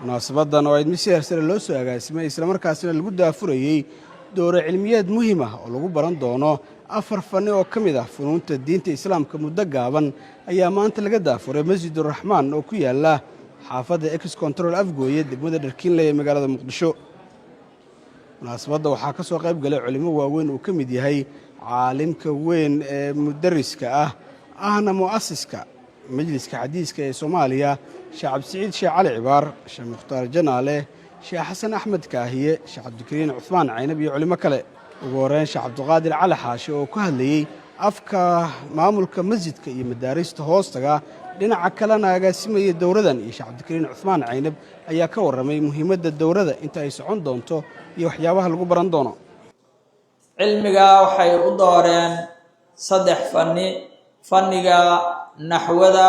munaasabadan oo ay mid si heersare loo soo agaasimay isla markaasina lagu daafurayay dooro cilmiyeed muhiim ah oo lagu baran doono 4 fanni oo ka mid ah funuunta diinta islaamka muddo gaaban ayaa maanta laga daafuray Masjidul Rahmaan oo ku yaala xaafadda Ex Control Afgooye degmada Dharkiinle ee magaalada Muqdisho. munaasabadda waxaa ka soo qayb galay culimo waaweyn oo ka mid yahay caalimka weyn ee mudariska ahna mu'assiska majliska xadiiska ee Soomaaliya Sheekh Abdiciid Sheekh Cali Cibaar Sheekh Mukhtaar Janaale Sheekh Xasan Axmed Kaahiye Sheekh Abdikariin Cuthmaan Caynab iyo culimo kale. ugu horeyn Sheekh Cabdiqaadir Cali Xaashi oo ku hadlayay afka maamulka masjidka iyo madaarista hoostaga dhinaca kalena agaasimaya dowradan iyo Sheekh Abdikariin Cuthmaan Caynab ayaa ka warramay muhiimadda dowrada inta ay socon doonto iyo waxyaabaha lagu baran doono. cilmiga waxay u dooreen 3 fanni: fanniga naxwada,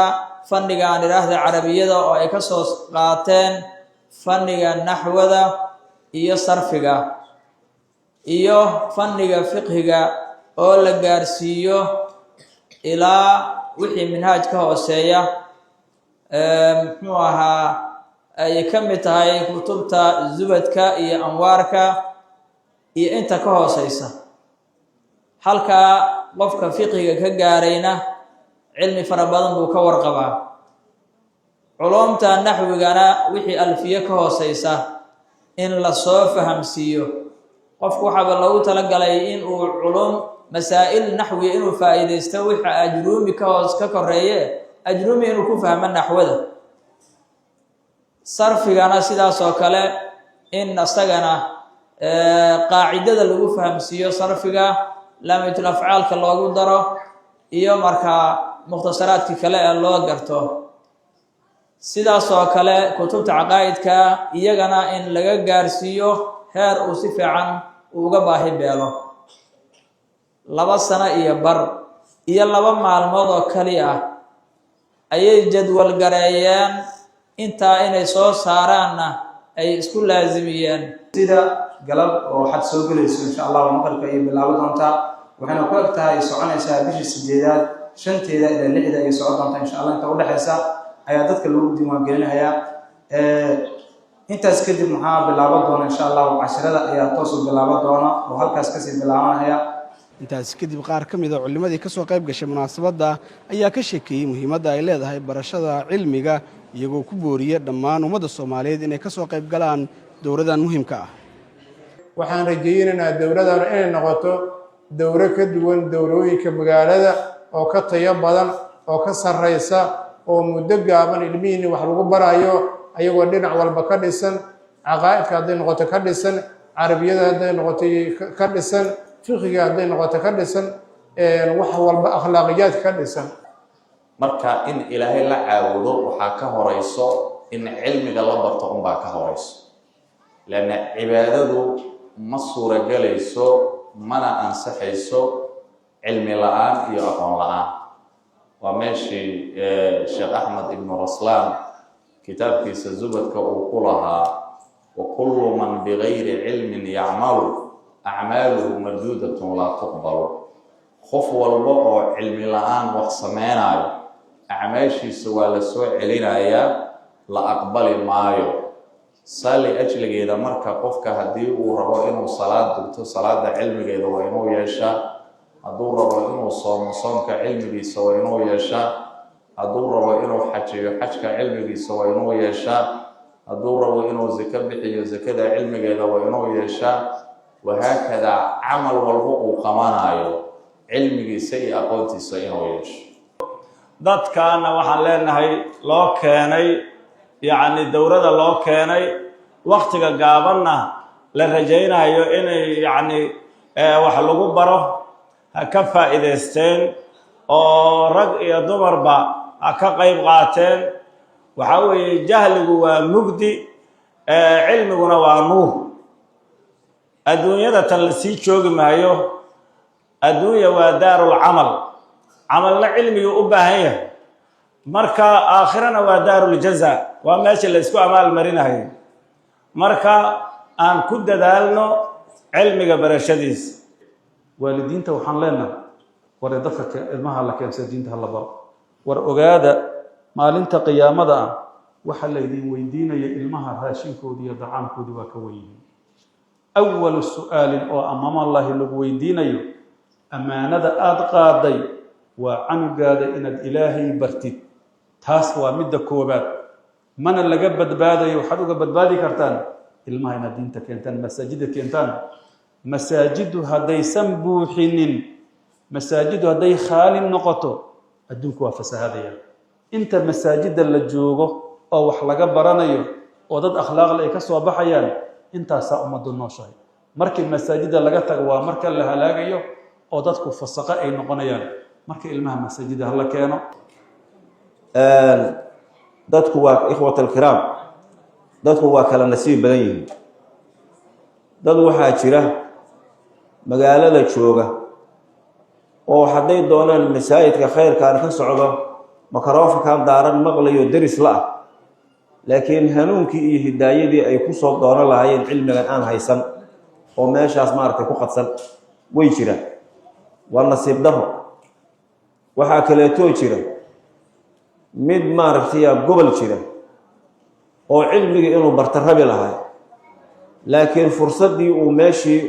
fanniga aan iraahdo carabiyada oo ay ka soo qaateen fanniga naxwada iyo sarfiga, iyo fanniga fiqhiga oo la gaarsiiyo ilaa wixii minhaaj ka hooseeya muxuu ahaa ay ka mid tahay kutubta zubadka iyo anwaarka iyo inta ka hooseysa. halka qofka fiqhiga ka gaarayna cilmi fara badan buu ka warqabaa. culumta naxwigana wixii alfiye ka hooseysa in la soo fahamsiiyo qofku waxaaba loogu talagalay in uu culum masaa'il naxwi inuu faa'iideysto wixii ajruumi ka koreeye ajruumi inuu ku fahmo naxwada. sarfigana sidaas oo kale in asagana qaacidada lagu fahamsiiyo sarfiga laamatul afcaalka loogu daro iyo markaa mukhtasaraadka kale ee loo garto. sidaas oo kale kutubta caqaa'idka iyagana in laga gaarsiiyo heer uu si fiican uga baahi beelo. 2 sano iyo bar iyo 2 maalmood oo kaliya ayay jadwal gareeyeen intaa inay soo saaraanna ay isku laazimiyeen. sida galab oo xad soo galayso insha Allah maqalka iyo bilaabo doonta waxayna ku agtahay soconaysaa bishii 8aad 5teeda ilaa 6da ay socon doonta insha Allah inta u dhaxaysa ayaa dadka lagu diiwaan gelinayaa. intaas kadib maxaa bilaabo doona insha Allah casharada ayaa toos u bilaabo doona oo halkaas ka sii bilaabanaya. intaas kadib qaar ka mid ah culimadii ka soo qayb gashay munaasabadda ayaa ka sheekeeyay muhiimadda ay leedahay barashada cilmiga iyagoo ku booriyay dhammaan ummadda Soomaaliyeed inay ka soo qayb galaan dowradan muhiimka ah. waxaan rajaynaynaa dowradan inay noqoto dowro ka duwan dowrooyinka magaalada oo ka tayo badan oo ka sarreysa oo muddo gaaban ilmihiina wax lagu barayo ayagoo dhinac walba ka dhisan, caqaa'idka hadday noqoto ka dhisan, carabiyada hadday noqoto ka dhisan, fiqhiga hadday noqoto ka dhisan, wax walba akhlaaqiyaadka ka dhisan. marka in ilaahay la caabudo waxaa ka horeyso in cilmiga la barto unbaa ka horeyso, laana cibaadadu ma suuragelayso mana ansaxayso cilmi la-aan iyo aqoon la-aan. waa meeshii Sheekh Axmed ibn Raslaan kitaabkiisa zubadka uu ku lahaa wa kullu man bigayri cilmin yacmalu acmaaluhu marduudatun laa tuqbalu. qof walba oo cilmi la-aan wax sameynayo acmaashiisa waa la soo celinayaa, la aqbali maayo. saali ajligeeda marka qofka haddii uu rabo inuu salaad dugto salaada cilmigeeda waa inuu yeeshaa, hadduu rabo inuu soomo soomka cilmigiisa waa inuu yeeshaa, hadduu rabo inuu xajiyo xajka cilmigiisa waa inuu yeeshaa, hadduu rabo inuu zaka bixiyo zakada cilmigeeda waa inuu yeeshaa. wahaakada camal walba uu qabanayo cilmigiisa iyo aqoontiisa inuu yeesho. dadkaana waxaan leenahay loo keenay yacni dowrada loo keenay waqtiga gaabanna la rajaynayo inay yacni wax lagu baro ha ka faa'iidaysteen oo rag iyo dumarba ha ka qayb qaateen. waxaa weeye jahligu waa mugdi, cilmiguna waa nuur. adduunyada tan la sii joogi maayo. adduunya waa daarul camal, camalna cilmigii u baahan yahay. marka aakhirana waa daarul jaza, waa meesha la isku amaal marinayo. marka aan ku dadaalno cilmiga barashadiisa. waalidiinta waxaan leenahay war dadka ilmaha la keensa diinta la baro. war ogaada maalinta qiyaamada waxa laydin weydiinaya ilmaha raashinkoodii iyo dacaamkoodii waa ka weyihiin awalu su-aalin oo amama allahi lagu weydiinayo ammaanada aada qaaday waa canugaada inaad ilaahay bartid taas waa midda koobaad mana laga badbaadayo waxaad uga badbaadi kartaan ilmaha inaad diinta keentaan masaajida keentaan masaajidu haddaysan buuxinin masaajidu hadday khaali noqoto adduunku waa fasahadaya inta masaajida la joogo oo wax laga baranayo oo dad akhlaaqle ay ka soo baxayaan intaasaa ummaddu nooshahay markii masaajida laga tago waa marka la halaagayo oo dadku fasaqo ay noqonayaan marka ilmaha masaajida hala keeno dadku waa ikhwat alkiraam dadku waa kala nasiib badan yihiin dad waxaa jira magaalada jooga oo hadday doonaan masaajidka khayrkaan ka socdo makarofankan daaran maqlayo deris la ah laakiin hanuunkii iyo hidaayadii ay ku soo doonan lahaayeen cilmigan aan haysan oo meeshaas maaragtay ku qadsan way jiraan waa nasiib daro waxaa kaleetoo jira mid maaragtay gobol jira oo cilmigii inuu barta rabi lahay laakiin fursaddii uu meeshii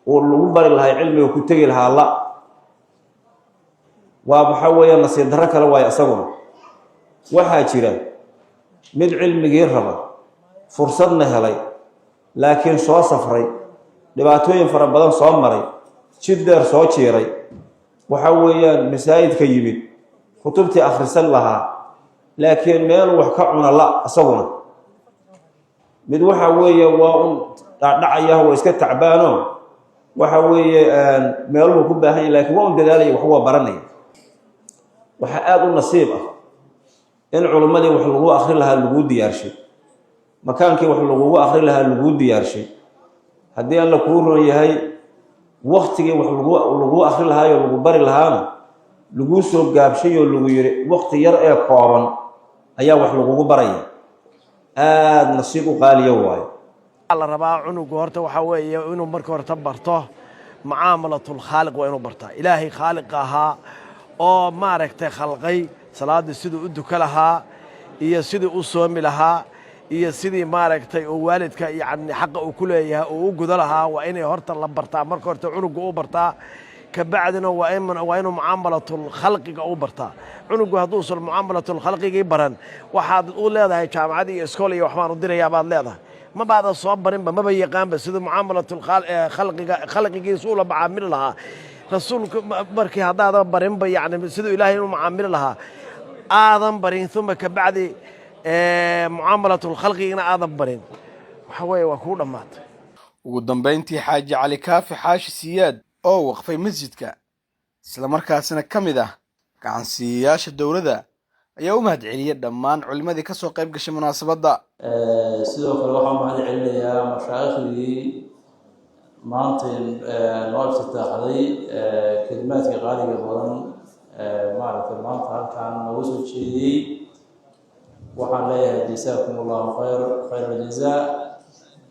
uu lagu bari lahay cilmiga ku tegi lahaa la waa waxa weeye nasiib darro kale waayo isaguna waxaa jira mid cilmigii raba fursadna helay laakiin soo safray dhibaatooyin fara badan soo maray jid dheer soo jiiray waxa weeyaan masaajidka yimid kutubtii akhrisan lahaa laakiin meel wax ka cuna la isaguna mid waxa weeye waa un dhacdhacaya waa iska tacbaano waxa weeye meeluhu ku baahan yahay laakiin waa un dadaalaya wax waa baranaya waxaa aada u nasiib ah in culimmadii wax lagu akhri lahaa laguu diyaarshay makaankii wax lagugu akhri lahaa laguu diyaarshay haddii alla kuu ron yahay waktigii wax lagu akhri lahaayo lagu bari lahaana laguu soo gaabshay oo lagu yidhi wakti yar ee kooban ayaa wax lagugu baraya aada nasiib u qaaliya waayo la rabaa cunugu horta waxaa weeye inuu marka horta barto mucaamalatul khaaliq waa inuu bartaa ilaahay khaaliq ahaa oo maaragtay khalqay salaada siduu u duka lahaa iyo sidii u soomi lahaa iyo sidii maaragtay oo waalidka yacni xaqa uu ku leeyahay oo u guda lahaa waa inay horta la bartaa marka horta cunugu u bartaa kabacdina waa inuu mucaamalatul khalqiga u bartaa cunugu hadduusan mucaamalatul khalqigii baran waxaad u leedahay jaamacad iyo iskool iyo waxbaan u dirayaa baad leedahay ma baada soo barinba maba yaqaanba siduu mucaamalatul khalqigiisa ula macaamili lahaa rasuulku markii haddaadan barinba yacni siduu ilaahay inuu macaamili lahaa aadan barin uma kabacdi mucaamalatul khalqigina aadan barin waxa weeye waa kuu dhammaatay ugu dambayntii xaaji cali kaafi xaashi siyaad oo waqfay masjidka islamarkaasina ka mid ah gacansiiyayaasha dowladda ayaa u mahadceliyay dhammaan culimadii ka soo qayb gashay munaasabadda sidoo kale waxaan mahad celinayaa mashaayikhdii maanta noo iftitaaxday kelimaadka qaaliga badan maaragtay maanta halkaan nooga soo jeediyey waxaan leeyahay jasaakum allahu khayr aljazaa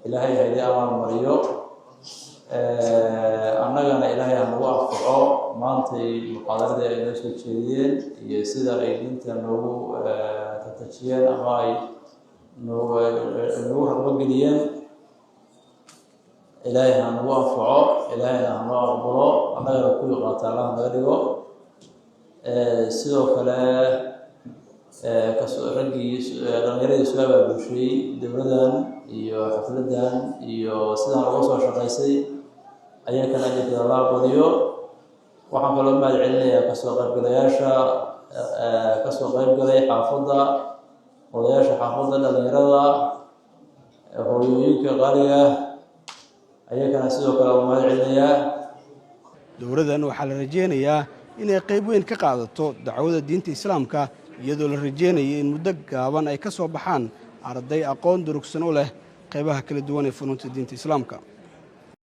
ilaahay haydii amaan mariyo annagana ilaahay hanagu anfaco maantay muxaadaradii ay noo soo jeediyeen iyo sida ay diinta noogu tatajiyeen ama ay noogu raqbogeliyeen ilaahay hanagu anfaco ilaahayna hanoo aqbalo annagana kuwii qaata allah naga dhigo sidoo kale raggii dhallinyaradii soo abaabushay dowladan iyo xafladan iyo sidaan uga soo shaqaysay ayaa kan ajirkeeda la badiyo waxaan kaloo mahad celinayaa kasoo qaybgalayaasha kasoo qaybgalay xaafadda odayaasha xaafadda dhallinyarada hooyooyinka qaaliga ayakana sidoo kale u mahad celinayaa dowladan waxaa la rajeynayaa inay qayb weyn ka qaadato dacwada diinta islaamka iyadoo la rajeynaya in muddo gaaban ay ka soo baxaan arday aqoon durugsan u leh qaybaha kala duwan ee funuunta diinta islaamka